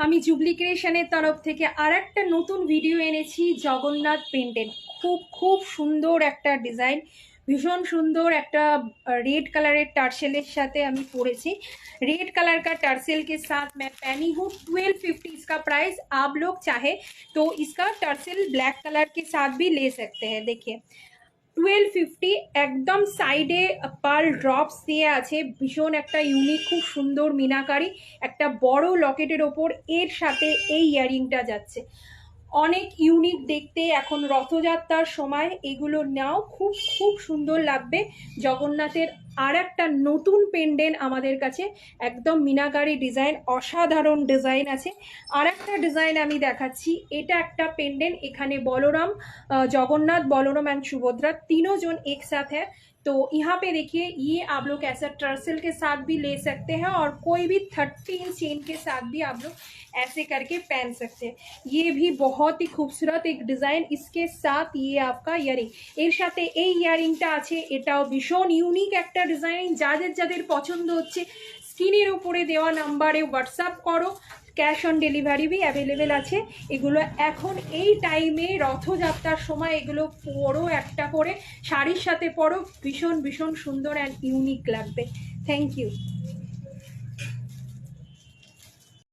আমি জুবলি ক্রিয়েশনের তরফ থেকে আর একটা নতুন ভিডিও এনেছি জগন্নাথ পেন্ডেন্ট। খুব খুব সুন্দর একটা ডিজাইন, ভীষণ সুন্দর একটা रेड कलर टार्सेल साथ আমি পরেছি। रेड कलर का टार्सेल के साथ मैं पहनी हूँ। 1250 इसका प्राइस। आप लोग चाहे तो इसका टार्सेल ब्लैक कलर के साथ भी ले सकते हैं। देखिए 1250 एकदम साइडे पार्ल ड्रप्स दिए आछे, भीषण एक यूनिक खूब सुंदर मीनाकारी एक बड़ो लकेटर ओपर एर साथे এই ইয়ারিংটা যাচ্ছে। অনেক ইউনিক দেখতে। এখন রথযাত্রার সময় এগুলো নাও, খুব খুব সুন্দর লাগবে। জগন্নাথের আর একটা নতুন পেন্ডেন্ট আমাদের কাছে, একদম মিনাকারি ডিজাইন, অসাধারণ ডিজাইন আছে। আর একটা ডিজাইন আমি দেখাচ্ছি। এটা একটা পেন্ডেন্ট, এখানে বলরাম, जगन्नाथ, बलराम एंड सुभद्रा तीनों जन एक साथ है। तो यहाँ पे देखिए ये आप लोग ऐसा टर्सल के साथ भी ले सकते हैं और कोई भी 13 चेन के साथ भी आप लोग ऐसे करके पहन सकते हैं। ये भी बहुत ही खूबसूरत एक डिज़ाइन। इसके साथ ये आपका ইয়ারিং, এর সাথে এই ইয়ারিংটা আছে, এটাও ভীষণ ইউনিক একটা ডিজাইন। যাদের যাদের পছন্দ হচ্ছে স্ক্রিনের উপরে দেওয়া নাম্বারে হোয়াটসঅ্যাপ করো। ক্যাশ অন ডেলিভারি भी অ্যাভেলেবেল আছে। এগুলো এখন এই টাইমে রথযাত্রার সময় এগুলো পরো, একটা করে শাড়ির সাথে পরো, ভীষণ ভীষণ সুন্দর অ্যান্ড ইউনিক লাগবে। Thank you.